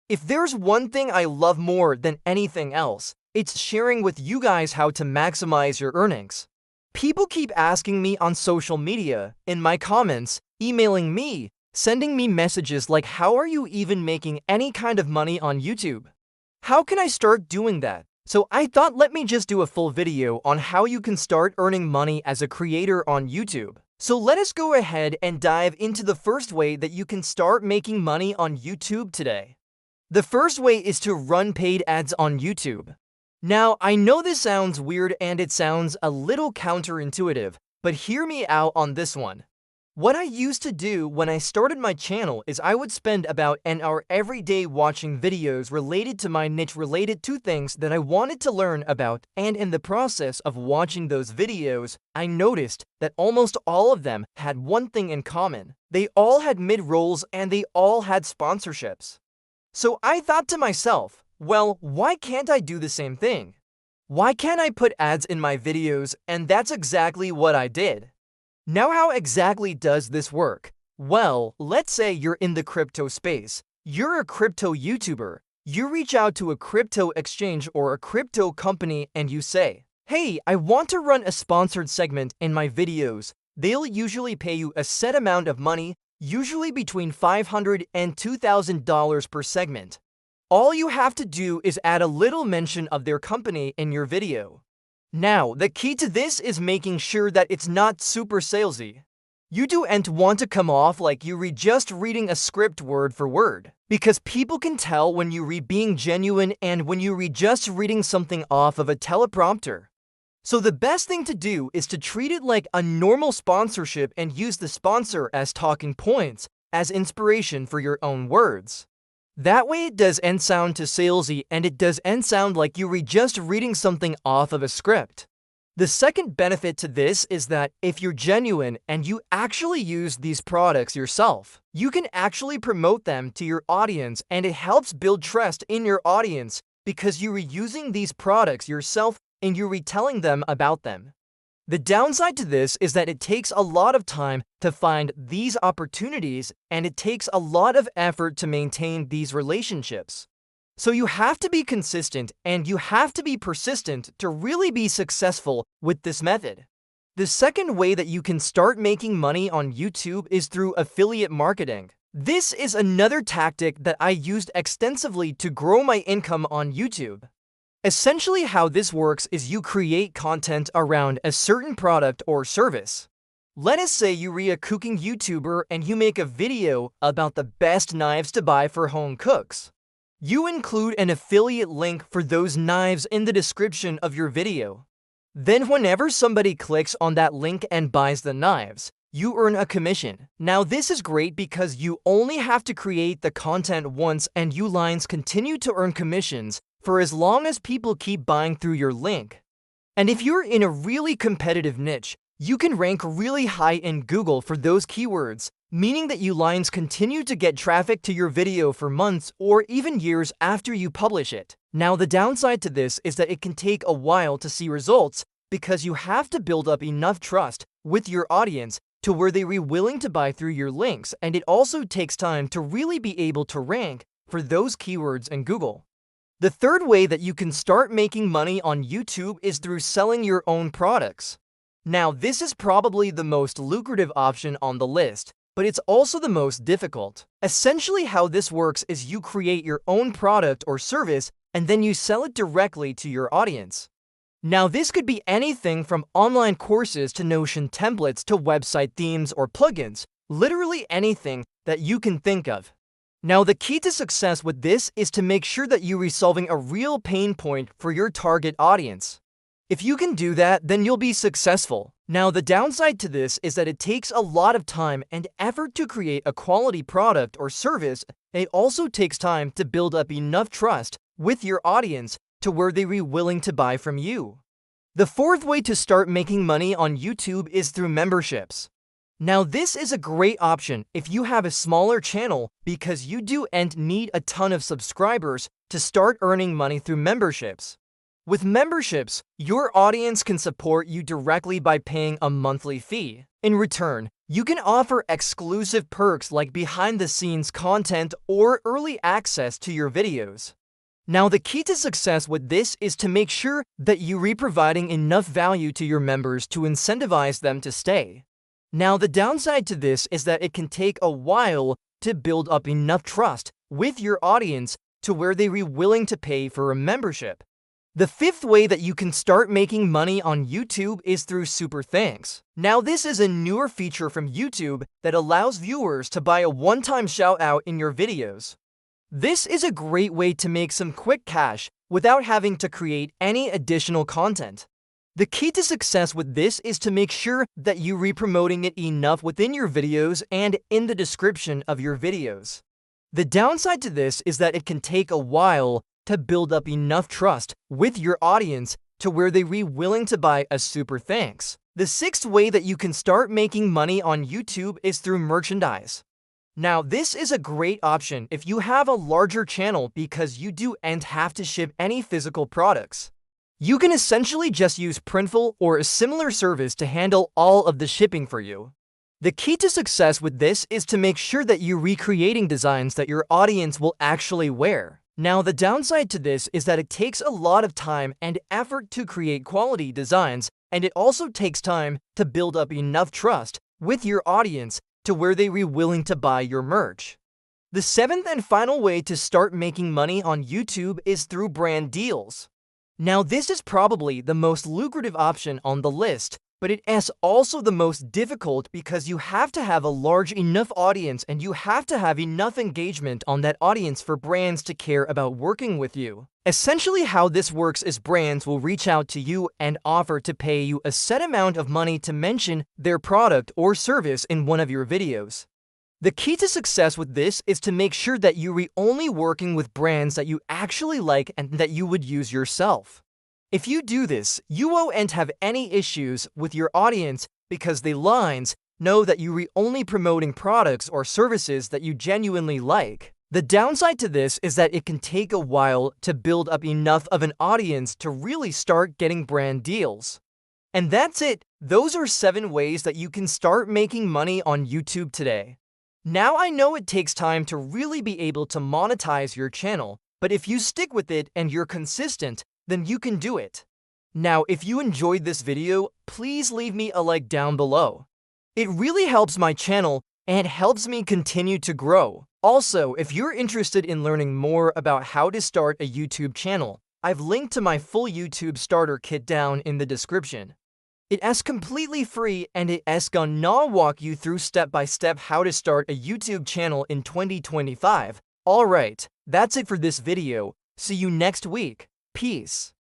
If there's one thing I love more than anything else, it's sharing with you guys how to maximize your earnings. People keep asking me on social media, in my comments, emailing me, sending me messages like, how are you even making any kind of money on YouTube? How can I start doing that? So I thought, let me just do a full video on how you can start earning money as a creator on YouTube. So let us go ahead and dive into the first way that you can start making money on YouTube today. The first way is to run paid ads on YouTube. Now, I know this sounds weird and it sounds a little counterintuitive, but hear me out on this one. What I used to do when I started my channel is I would spend about an hour every day watching videos related to my niche, related to things that I wanted to learn about, and in the process of watching those videos, I noticed that almost all of them had one thing in common. They all had mid-rolls and they all had sponsorships. So I thought to myself, well, why can't I do the same thing? Why can't I put ads in my videos? And that's exactly what I did. Now, how exactly does this work? Well, let's say you're in the crypto space. You're a crypto YouTuber. You reach out to a crypto exchange or a crypto company and you say, hey, I want to run a sponsored segment in my videos. They'll usually pay you a set amount of money, usually between $500 and $2,000 per segment. All you have to do is add a little mention of their company in your video. Now, the key to this is making sure that it's not super salesy. You don't want to come off like you're just reading a script word for word, because people can tell when you read being genuine and when you read just reading something off of a teleprompter. So the best thing to do is to treat it like a normal sponsorship and use the sponsor as talking points, as inspiration for your own words. That way it doesn't sound too salesy and it doesn't sound like you're just reading something off of a script. The second benefit to this is that if you're genuine and you actually use these products yourself, you can actually promote them to your audience, and it helps build trust in your audience because you're using these products yourself and you're retelling them about them. The downside to this is that it takes a lot of time to find these opportunities, and it takes a lot of effort to maintain these relationships. So you have to be consistent and you have to be persistent to really be successful with this method. The second way that you can start making money on YouTube is through affiliate marketing. This is another tactic that I used extensively to grow my income on YouTube. Essentially, how this works is you create content around a certain product or service. Let us say you're a cooking YouTuber and you make a video about the best knives to buy for home cooks. You include an affiliate link for those knives in the description of your video. Then whenever somebody clicks on that link and buys the knives, you earn a commission. Now this is great because you only have to create the content once and you lines continue to earn commissions for as long as people keep buying through your link. And if you're in a really competitive niche, you can rank really high in Google for those keywords, meaning that you lines continue to get traffic to your video for months or even years after you publish it. Now the downside to this is that it can take a while to see results because you have to build up enough trust with your audience to where they're willing to buy through your links, and it also takes time to really be able to rank for those keywords in Google. The third way that you can start making money on YouTube is through selling your own products. Now, this is probably the most lucrative option on the list, but it's also the most difficult. Essentially, how this works is you create your own product or service and then you sell it directly to your audience. Now, this could be anything from online courses to Notion templates to website themes or plugins, literally anything that you can think of. Now, the key to success with this is to make sure that you're resolving a real pain point for your target audience. If you can do that, then you'll be successful. Now, the downside to this is that it takes a lot of time and effort to create a quality product or service. It also takes time to build up enough trust with your audience to where they're willing to buy from you. The fourth way to start making money on YouTube is through memberships. Now, this is a great option if you have a smaller channel because you don't need a ton of subscribers to start earning money through memberships. With memberships, your audience can support you directly by paying a monthly fee. In return, you can offer exclusive perks like behind-the-scenes content or early access to your videos. Now, the key to success with this is to make sure that you are providing enough value to your members to incentivize them to stay. Now, the downside to this is that it can take a while to build up enough trust with your audience to where they are willing to pay for a membership. The fifth way that you can start making money on YouTube is through super thanks. Now, this is a newer feature from YouTube that allows viewers to buy a one-time shout-out in your videos. This is a great way to make some quick cash without having to create any additional content. The key to success with this is to make sure that you are promoting it enough within your videos and in the description of your videos. The downside to this is that it can take a while to build up enough trust with your audience to where they are willing to buy a super thanks. The sixth way that you can start making money on YouTube is through merchandise. Now, this is a great option if you have a larger channel because you don't have to ship any physical products. You can essentially just use Printful or a similar service to handle all of the shipping for you. The key to success with this is to make sure that you're recreating designs that your audience will actually wear. Now, the downside to this is that it takes a lot of time and effort to create quality designs, and it also takes time to build up enough trust with your audience to where they are willing to buy your merch. The seventh and final way to start making money on YouTube is through brand deals. Now, this is probably the most lucrative option on the list, but it is also the most difficult because you have to have a large enough audience and you have to have enough engagement on that audience for brands to care about working with you. Essentially, how this works is brands will reach out to you and offer to pay you a set amount of money to mention their product or service in one of your videos. The key to success with this is to make sure that you are only working with brands that you actually like and that you would use yourself. If you do this, you won't have any issues with your audience because the lines know that you are only promoting products or services that you genuinely like. The downside to this is that it can take a while to build up enough of an audience to really start getting brand deals. And that's it. Those are 7 ways that you can start making money on YouTube today. Now, I know it takes time to really be able to monetize your channel, but if you stick with it and you're consistent, then you can do it. Now, if you enjoyed this video, please leave me a like down below. It really helps my channel and helps me continue to grow. Also, if you're interested in learning more about how to start a YouTube channel, I've linked to my full YouTube starter kit down in the description. It is completely free and it is gonna walk you through step-by-step how to start a YouTube channel in 2025. Alright, that's it for this video. See you next week. Peace.